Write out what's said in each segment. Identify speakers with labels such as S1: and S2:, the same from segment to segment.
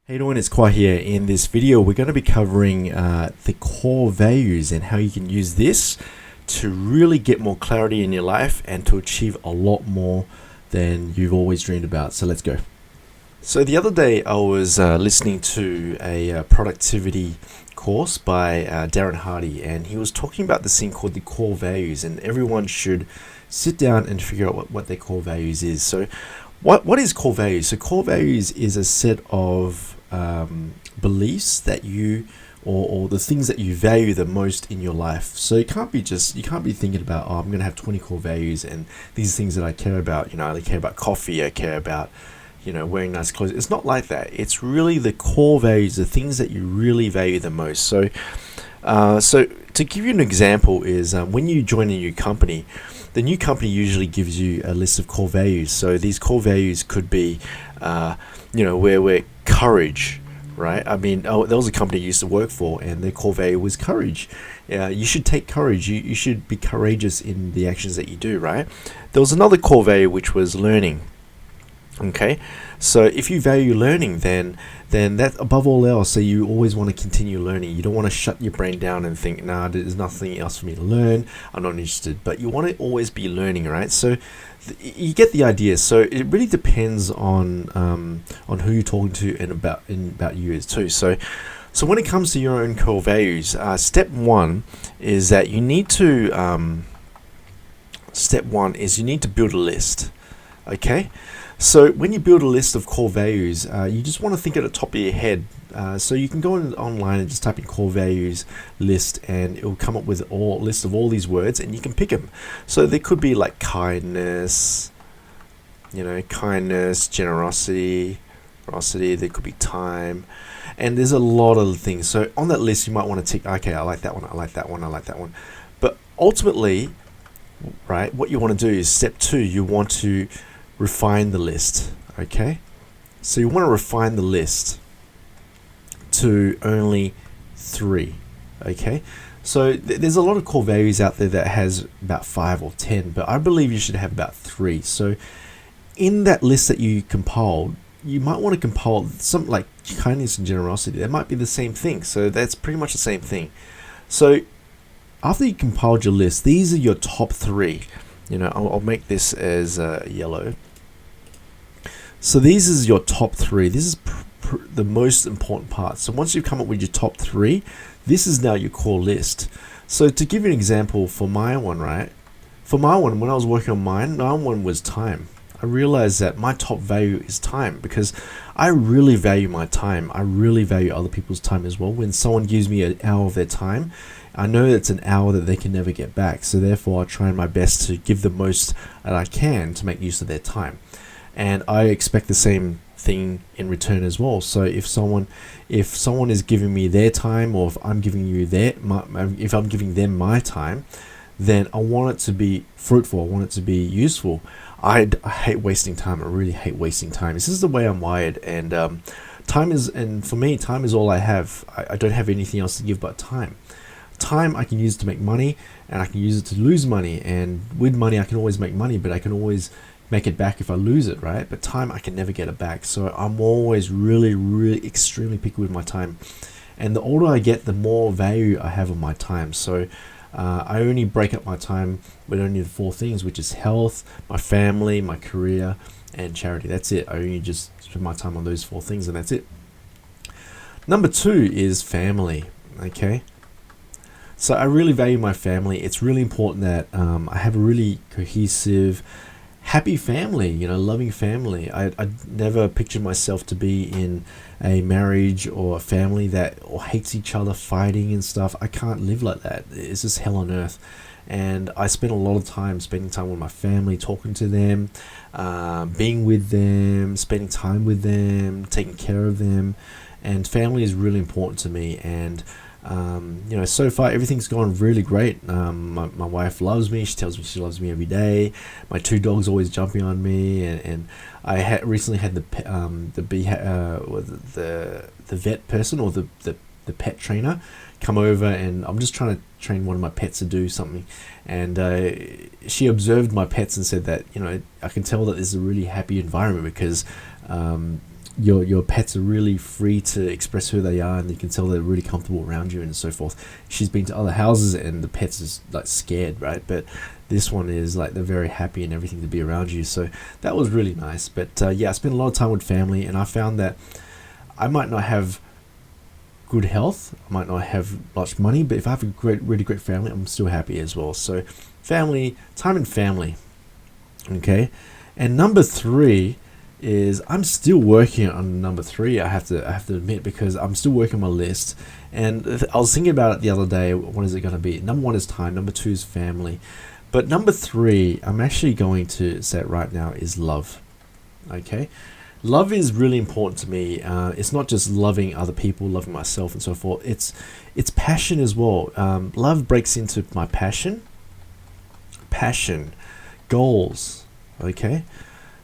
S1: Hey everyone, it's Khoa here. In this video, we're going to be covering the core values and how you can use this to really get more clarity in your life and to achieve a lot more than you've always dreamed about. So let's go. So the other day, I was listening to a productivity course by Darren Hardy, and he was talking about this thing called the core values, and everyone should sit down and figure out what their core values is. So what is core values? So core values is a set of beliefs that you or the things that you value the most in your life. So you can't be thinking about, I'm going to have 20 core values and these things that I care about. I care about coffee, I care about wearing nice clothes. It's not like that. It's really the core values, the things that you really value the most. So to give you an example is when you join a new company, the new company usually gives you a list of core values. So these core values could be where courage, right? There was a company I used to work for, and their core value was courage. You should take courage. You should be courageous in the actions that you do, right? There was another core value which was learning. Okay, so if you value learning, then that above all else, so you always want to continue learning. You don't want to shut your brain down and think, nah, there's nothing else for me to learn, I'm not interested. But you want to always be learning, right? So you get the idea. So it really depends on who you're talking to and about you too. So when it comes to your own core values, step one is that you need to build a list. Okay. So when you build a list of core values, you just want to think at the top of your head. So you can go online and just type in core values list, and it will come up with a list of all these words, and you can pick them. So there could be like kindness, generosity. There could be time, and there's a lot of things. So on that list, you might want to tick, okay, I like that one, I like that one, I like that one. But ultimately, right, what you want to do is step two. You want to refine the list. Okay, so you want to refine the list to only 3. Okay, so there's a lot of core values out there that has about 5 or 10, but I believe you should have about 3. So in that list that you compiled, you might want to compile something like kindness and generosity. That might be the same thing. So that's pretty much the same thing. So after you compiled your list, these are your top 3. I'll make this as yellow. So these is your top 3. This is the most important part. So once you've come up with your top 3, this is now your core list. So to give you an example for my one, right? For my one, when I was working on mine, my one was time. I realized that my top value is time because I really value my time. I really value other people's time as well. When someone gives me an hour of their time, I know it's an hour that they can never get back. So therefore, I try my best to give the most that I can to make use of their time. And I expect the same thing in return as well. So if someone is giving me their time, or if I'm giving if I'm giving them my time, then I want it to be fruitful. I want it to be useful. I hate wasting time. I really hate wasting time. This is the way I'm wired, and for me, time is all I have. I don't have anything else to give but time. Time I can use to make money, and I can use it to lose money. And with money, I can always make money, but I can always make it back if I lose it, right? But time, I can never get it back. So I'm always really, really extremely picky with my time. And the older I get, the more value I have of my time. So I only break up my time with only the 4 things, which is health, my family, my career, and charity. That's it. I only just spend my time on those 4 things, and that's it. Number 2 is family. Okay. So I really value my family. It's really important that I have a really cohesive, happy family, loving family. I never pictured myself to be in a marriage or a family that hates each other, fighting and stuff. I can't live like that. It's just hell on earth. And I spend a lot of time spending time with my family, talking to them, being with them, spending time with them, taking care of them. And family is really important to me. And so far everything's gone really great. My wife loves me. She tells me she loves me every day. My 2 dogs always jumping on me, and I recently had the vet person, or the pet trainer, come over, and I'm just trying to train one of my pets to do something, and she observed my pets and said that I can tell that this is a really happy environment because your pets are really free to express who they are, and you can tell they're really comfortable around you and so forth. She's been to other houses and the pets is like scared, right? But this one is like they're very happy and everything to be around you. So that was really nice. But yeah, I spent a lot of time with family, and I found that I might not have good health, I might not have much money, but if I have a really great family, I'm still happy as well. So family, time in family. Okay. And number 3 is I'm still working on number 3. I have to admit, because I'm still working on my list, and I was thinking about it the other day. What is it going to be? Number 1 is time, number 2 is family, but number 3, I'm actually going to say it right now, is love. Okay, love is really important to me. It's not just loving other people, loving myself and so forth. It's passion as well. Love breaks into my passion, goals. Okay,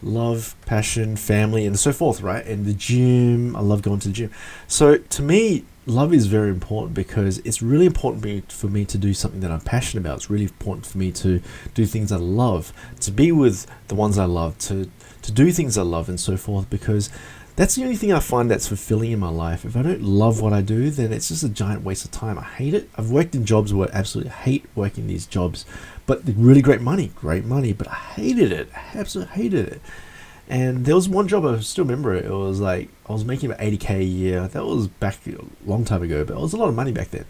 S1: love, passion, family, and so forth, right? And the gym, I love going to the gym. So to me, love is very important, because it's really important for me to do something that I'm passionate about. It's really important for me to do things I love, to be with the ones I love, to do things I love and so forth, because that's the only thing I find that's fulfilling in my life. If I don't love what I do, then it's just a giant waste of time. I hate it. I've worked in jobs where I absolutely hate working these jobs, but really great money, but I hated it. I absolutely hated it. And there was one job, I still remember it. It was like I was making about 80k a year. That was back a long time ago, but it was a lot of money back then.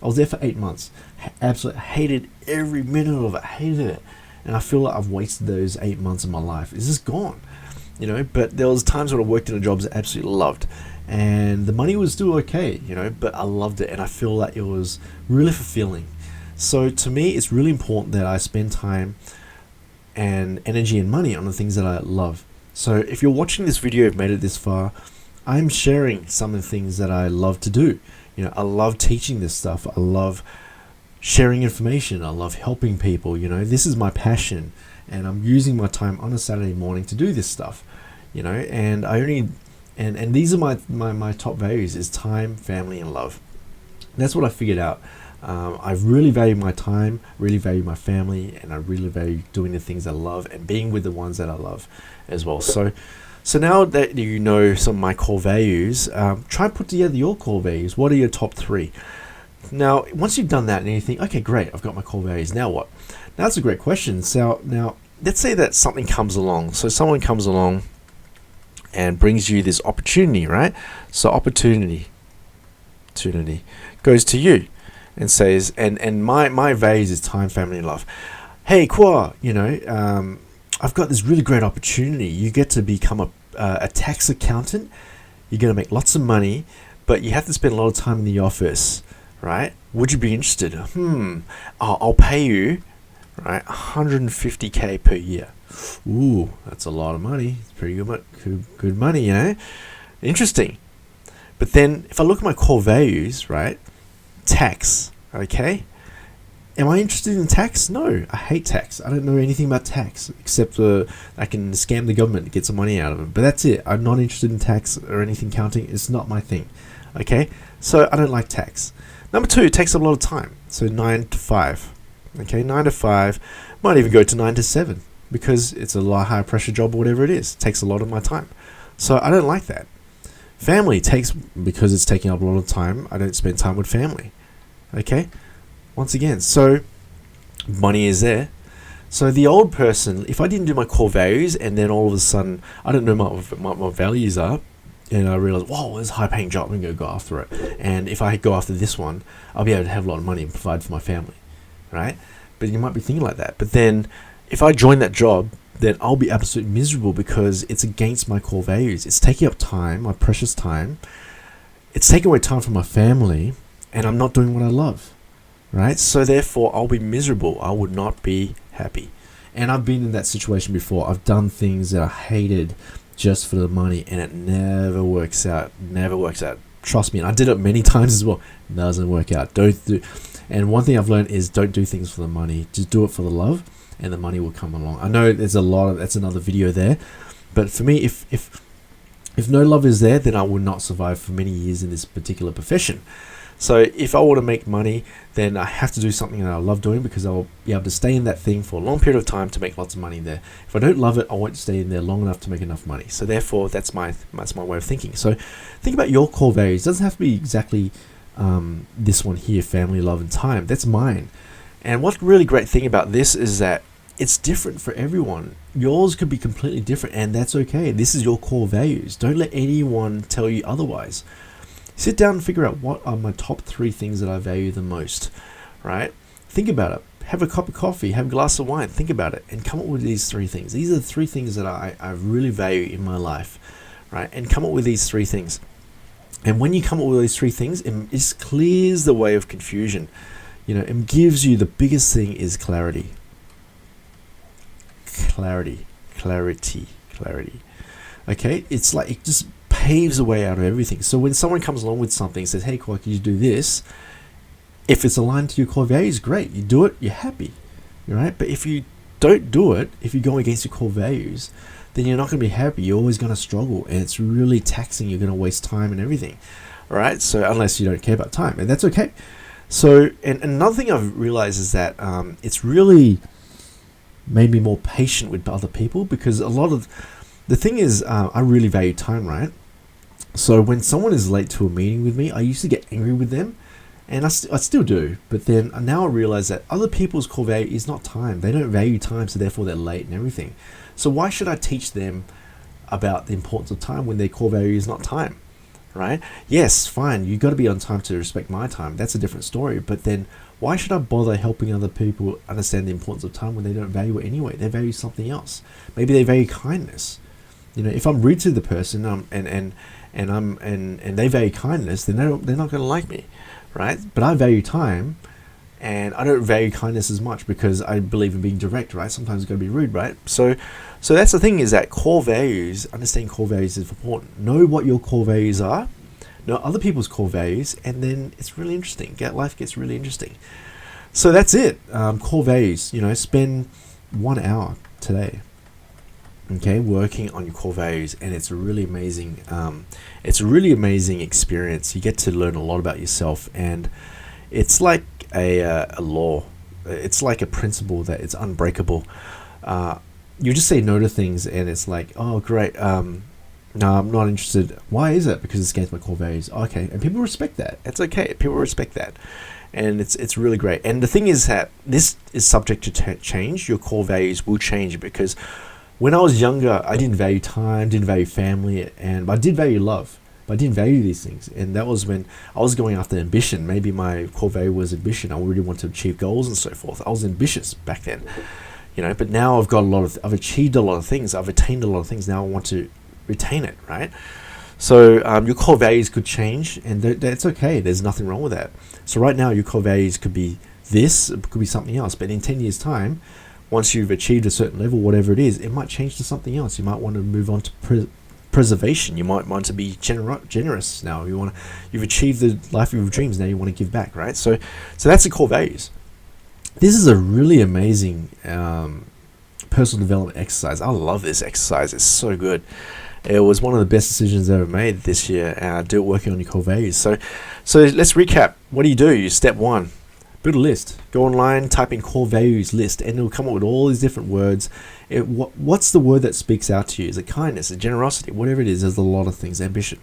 S1: I was there for 8 months. Absolutely hated every minute of it. Hated it. And I feel like I've wasted those 8 months of my life. It's just gone. You know, but there was times when I worked in a job I absolutely loved, and the money was still okay, you know, but I loved it, and I feel like it was really fulfilling. So to me, it's really important that I spend time and energy and money on the things that I love. So if you're watching this video, you've made it this far, I'm sharing some of the things that I love to do. You know, I love teaching this stuff. I love sharing information. I love helping people. You know, this is my passion, and I'm using my time on a Saturday morning to do this stuff. You know, and I only and these are my top values: is time, family, and love. That's what I figured out. I really value my time, really value my family, and I really value doing the things I love and being with the ones that I love as well. So now that you know some of my core values, try and put together your core values. What are your top 3? Now, once you've done that and you think, okay, great, I've got my core values. Now what? Now, that's a great question. So now, let's say that something comes along. So someone comes along and brings you this opportunity, right? So opportunity goes to you and says, and my values is time, family, and love. Hey, Khoa, you know, I've got this really great opportunity. You get to become a tax accountant. You're going to make lots of money, but you have to spend a lot of time in the office, right? Would you be interested? I'll pay you, right, 150k per year. Ooh, that's a lot of money. It's pretty good money, you know. Interesting. But then if I look at my core values, right, tax, okay, am I interested in tax? No, I hate tax. I don't know anything about tax except I can scam the government to get some money out of them. But that's it. I'm not interested in tax or anything counting. It's not my thing. Okay, so I don't like tax. Number 2, it takes up a lot of time. So 9 to 5. Okay, 9 to 5. Might even go to 9 to 7 because it's a lot higher pressure job or whatever it is. It takes a lot of my time. So I don't like that. Family takes, because it's taking up a lot of time, I don't spend time with family. Okay, once again, so money is there. So the old person, if I didn't do my core values and then all of a sudden I don't know what my values are, and I realize, whoa, there's a high paying job, I'm going to go after it. And if I go after this one, I'll be able to have a lot of money and provide for my family, right? But you might be thinking like that. But then if I join that job, then I'll be absolutely miserable because it's against my core values. It's taking up time, my precious time. It's taking away time from my family, and I'm not doing what I love, right? So therefore, I'll be miserable. I would not be happy. And I've been in that situation before. I've done things that I hated just for the money, and it never works out. Never works out. Trust me. And I did it many times as well. It doesn't work out. And one thing I've learned is don't do things for the money. Just do it for the love, and the money will come along. I know there's that's another video there, but for me, if no love is there, then I will not survive for many years in this particular profession. So if I want to make money, then I have to do something that I love doing, because I'll be able to stay in that thing for a long period of time to make lots of money there. If I don't love it, I won't stay in there long enough to make enough money. So therefore, that's my way of thinking. So think about your core values. It doesn't have to be exactly this one here, family, love, and time. That's mine. And what really great thing about this is that it's different for everyone. Yours could be completely different, and that's okay. This is your core values. Don't let anyone tell you otherwise. Sit down and figure out what are my top 3 things that I value the most, right? Think about it. Have a cup of coffee, have a glass of wine, think about it, and come up with these 3 things. These are the 3 things that I really value in my life, right? And come up with these 3 things. And when you come up with these 3 things, it just clears the way of confusion. You know, it gives you, the biggest thing is clarity. Clarity. Okay? It's like, it just paves the way out of everything. So when someone comes along with something and says, hey, Khoa, can you do this? If it's aligned to your core values, great. You do it, you're happy, right? But if you don't do it, if you're going against your core values, then you're not going to be happy. You're always going to struggle, and it's really taxing. You're going to waste time and everything, right? So unless you don't care about time, and that's okay. So, and another thing I've realized is that it's really made me more patient with other people, because a lot of the thing is, I really value time, right? So when someone is late to a meeting with me, I used to get angry with them, and I still do. But then now I realize that other people's core value is not time. They don't value time, so therefore they're late and everything. So why should I teach them about the importance of time when their core value is not time, right? Yes, fine, you got to be on time to respect my time. That's a different story. But then why should I bother helping other people understand the importance of time when they don't value it anyway? They value something else. Maybe they value kindness. You know, if I'm rude to the person and they value kindness, then they're not going to like me, right? But I value time, and I don't value kindness as much because I believe in being direct, right? Sometimes it's going to be rude, right? So that's the thing, is that core values, understanding core values is important. Know what your core values are, know other people's core values, and then it's really interesting. Life gets really interesting. So that's it. Core values, you know, spend 1 hour today, okay, working on your core values, and it's a really amazing experience. You get to learn a lot about yourself, and it's like a law. It's like a principle that it's unbreakable. You just say no to things, and it's like, oh great, no, I'm not interested. Why is it? Because it's against my core values. Okay, and people respect that. It's okay. People respect that, and it's really great. And the thing is that this is subject to change. Your core values will change, because when I was younger, I didn't value time, didn't value family, but I did value love. But I didn't value these things, and that was when I was going after ambition. Maybe my core value was ambition. I really wanted to achieve goals and so forth. I was ambitious back then, you know. But now I've achieved a lot of things. I've attained a lot of things. Now I want to retain it, right? So your core values could change, and that's okay. There's nothing wrong with that. So right now, your core values could be this, it could be something else. But in 10 years' time, once you've achieved a certain level, whatever it is, it might change to something else. You might want to move on to preservation. You might want to be generous now. You've achieved the life of your dreams. Now you want to give back, right? So that's the core values. This is a really amazing personal development exercise. I love this exercise. It's so good. It was one of the best decisions I ever made this year. Do it working on your core values. So let's recap. What do? Step 1. Build a list. Go online, type in core values list, and it'll come up with all these different words. What's the word that speaks out to you? Is it kindness, is it generosity, whatever it is? There's a lot of things. Ambition.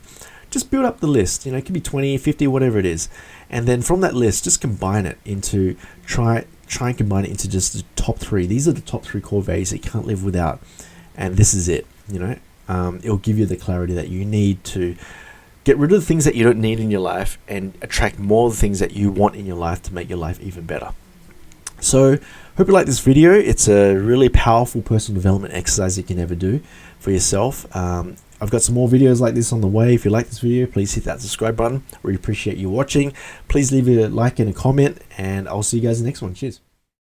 S1: Just build up the list. You know, it could be 20, 50, whatever it is. And then from that list, just combine it into, try and combine it into just the top 3. These are the top 3 core values that you can't live without. And this is it, you know. It'll give you the clarity that you need to get rid of the things that you don't need in your life and attract more of the things that you want in your life to make your life even better. So, hope you like this video. It's a really powerful personal development exercise you can ever do for yourself. I've got some more videos like this on the way. If you like this video, please hit that subscribe button. Really appreciate you watching. Please leave a like and a comment, and I'll see you guys in the next one. Cheers.